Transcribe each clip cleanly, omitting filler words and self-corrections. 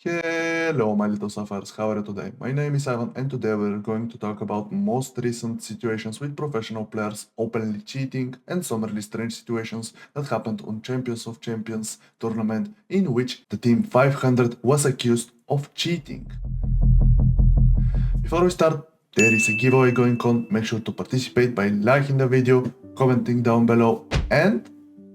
Hello, my little sapphires, how are you today? My name is Ivan, and today we're going to talk about most recent situations with professional players openly cheating and some really strange situations that happened on Champions of Champions tournament in which the team 500 was accused of cheating. Before we start, there is a giveaway going on. Make sure to participate by liking the video, commenting down below, and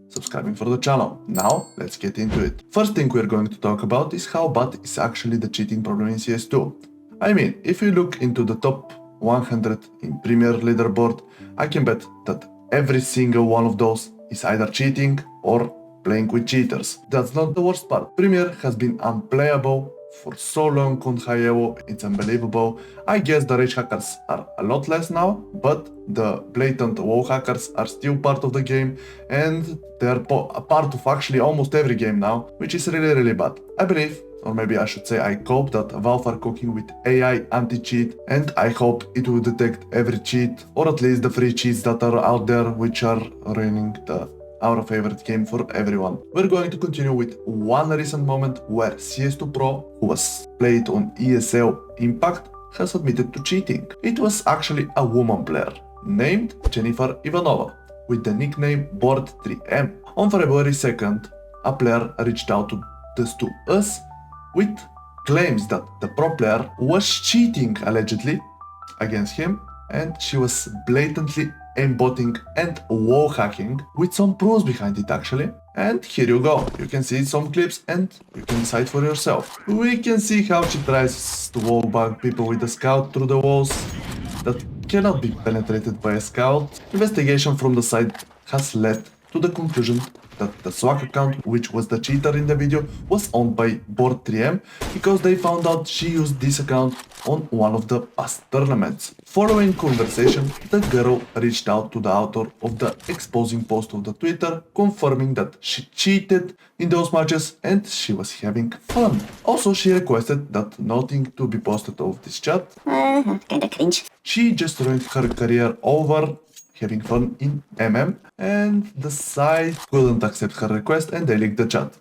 subscribing for the channel. Now, let's get into it. First thing we're going to talk about is how bad is actually the cheating problem in CS2. I mean, if you look into the top 100 in Premier leaderboard, I can bet that every single one of those is either cheating or playing with cheaters. That's not the worst part. Premier has been unplayable for so long on high elo, it's unbelievable. I guess the rage hackers are a lot less now, but the blatant WoW hackers are still part of the game, and they're a part of actually almost every game now, which is really bad. I believe, or maybe I should say I hope, that Valve are cooking with AI anti-cheat, and I hope it will detect every cheat, or at least the free cheats that are out there, which are ruining our favorite game for everyone. We're going to continue with one recent moment where CS2 Pro, who was played on ESL Impact, has admitted to cheating. It was actually a woman player named Jennifer Ivanova with the nickname Board3M. On February 2nd, a player reached out to us with claims that the pro player was cheating allegedly against him, and she was blatantly aimbotting and wall hacking with some pros behind it actually. And here you go, you can see some clips and you can decide for yourself. We can see how she tries to wall bug people with a scout through the walls that cannot be penetrated by a scout. Investigation from the side has led to the conclusion that the swag account, which was the cheater in the video, was owned by Board3M because they found out she used this account on one of the past tournaments. Following conversation, the girl reached out to the author of the exposing post of the Twitter, confirming that she cheated in those matches and she was having fun. Also, she requested that nothing to be posted of this chat. Kinda cringe. She just ruined her career over having fun in MM, and the site couldn't accept her request and they leaked the chat.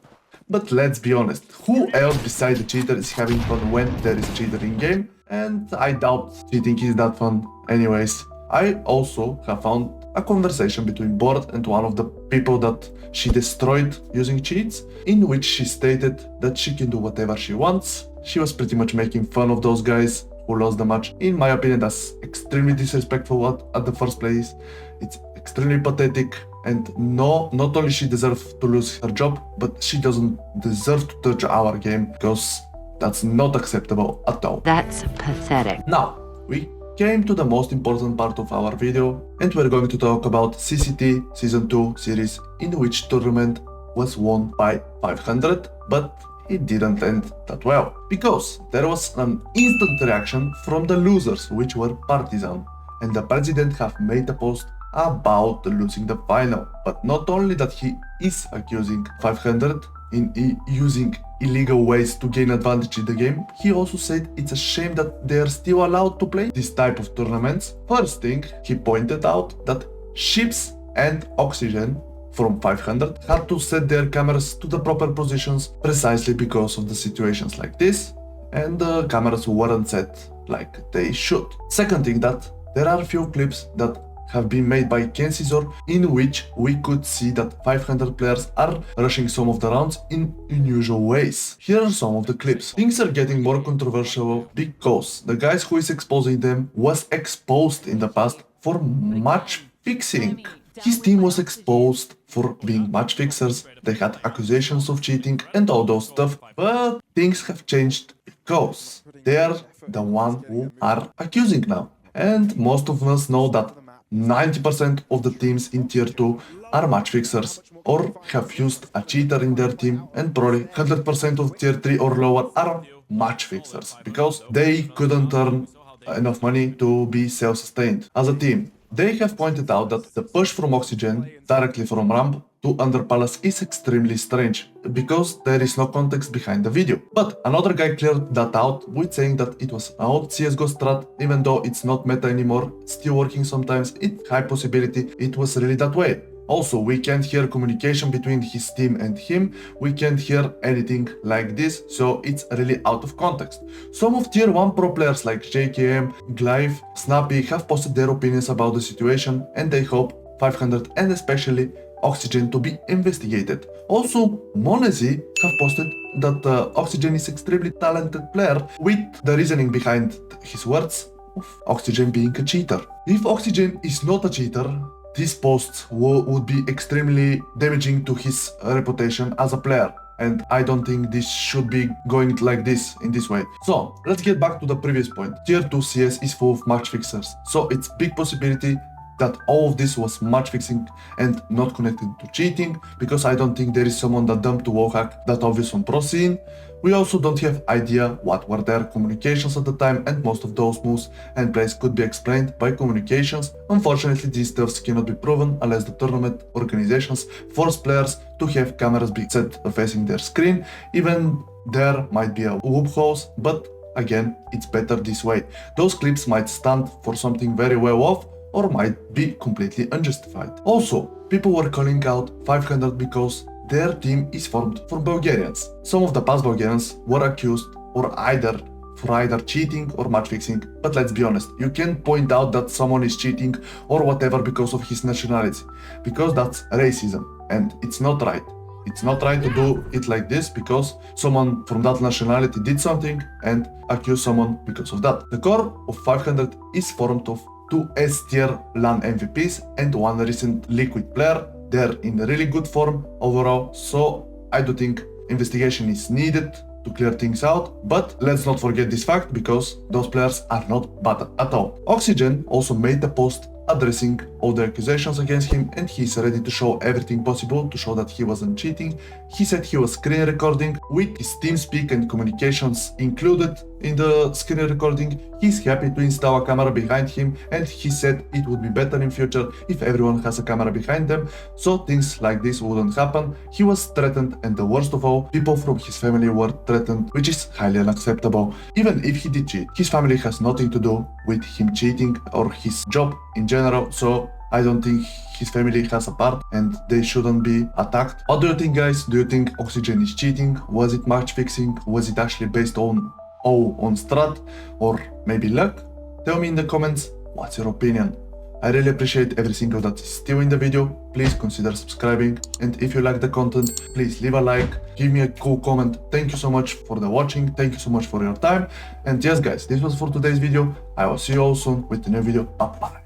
But let's be honest, who else besides the cheater is having fun when there is cheater in game? And I doubt cheating is that fun anyways. I also have found a conversation between Board and one of the people that she destroyed using cheats, in which she stated that she can do whatever she wants. She was pretty much making fun of those guys who lost the match. In my opinion, that's extremely disrespectful at the first place. It's extremely pathetic, and no, not only she deserves to lose her job, but she doesn't deserve to touch our game, because that's not acceptable at all. That's pathetic. Now, we came to the most important part of our video, and we're going to talk about CCT Season 2 series, in which tournament was won by 500, but it didn't end that well, because there was an instant reaction from the losers, which were Partizan, and the president have made a post about losing the final. But not only that he is accusing 500 in using illegal ways to gain advantage in the game, he also said it's a shame that they are still allowed to play this type of tournaments. First thing, he pointed out that ships and oxygen from 500 had to set their cameras to the proper positions precisely because of the situations like this, and the cameras weren't set like they should. Second thing, that there are a few clips that have been made by Kensizor in which we could see that 500 players are rushing some of the rounds in unusual ways. Here are some of the clips. Things are getting more controversial because the guys who is exposing them was exposed in the past for match fixing. His team was exposed for being match fixers, they had accusations of cheating and all those stuff, but things have changed because they are the one who are accusing now. And most of us know that 90% of the teams in tier 2 are match fixers or have used a cheater in their team, and probably 100% of tier 3 or lower are match fixers because they couldn't earn enough money to be self-sustained as a team. They have pointed out that the push from Oxygen directly from ramp to Under Palace is extremely strange, because there is no context behind the video. But another guy cleared that out with saying that it was an old CSGO strat, even though it's not meta anymore, still working sometimes, it's high possibility it was really that way. Also, we can't hear communication between his team and him. We can't hear anything like this, so it's really out of context. Some of tier 1 pro players like JKM, Glyph, Snappy have posted their opinions about the situation, and they hope 500 and especially Oxygen to be investigated. Also, Monezi have posted that Oxygen is extremely talented player, with the reasoning behind his words of Oxygen being a cheater. If Oxygen is not a cheater, these posts would be extremely damaging to his reputation as a player. And I don't think this should be going like this, in this way. So, let's get back to the previous point. Tier 2 CS is full of match fixers, so it's big possibility that all of this was match fixing and not connected to cheating, because I don't think there is someone that dumped to wallhack that obvious on pro scene. We also don't have idea what were their communications at the time, and most of those moves and plays could be explained by communications. Unfortunately, these stuffs cannot be proven unless the tournament organizations force players to have cameras be set facing their screen. Even there might be a loopholes, but again, it's better this way. Those clips might stand for something very well off, or might be completely unjustified. Also, people were calling out 500 because their team is formed from Bulgarians. Some of the past Bulgarians were accused for either cheating or match fixing, but let's be honest, you can't point out that someone is cheating or whatever because of his nationality, because that's racism, and it's not right. It's not right to do it like this because someone from that nationality did something and accuse someone because of that. The core of 500 is formed of 2 S-tier LAN MVPs and 1 recent Liquid player. They're in really good form overall, so I do think investigation is needed to clear things out, but let's not forget this fact because those players are not bad at all. Oxygen also made a post addressing all the accusations against him, and he's ready to show everything possible to show that he wasn't cheating. He said he was screen recording with his TeamSpeak and communications included in the screen recording. He's happy to install a camera behind him, and he said it would be better in future if everyone has a camera behind them, so things like this wouldn't happen. He was threatened, and the worst of all, people from his family were threatened, which is highly unacceptable. Even if he did cheat, his family has nothing to do with him cheating or his job in general, so I don't think his family has a part and they shouldn't be attacked. What do you think, guys? Do you think Oxygen is cheating? Was it match fixing? Was it actually based on strat or maybe luck? Tell me in the comments what's your opinion. I really appreciate every single that is still in the video. Please consider subscribing, and if you like the content, please leave a like, give me a cool comment. Thank you so much for the watching, thank you so much for your time, and yes guys, this was for today's video. I will see you all soon with a new video. Bye bye.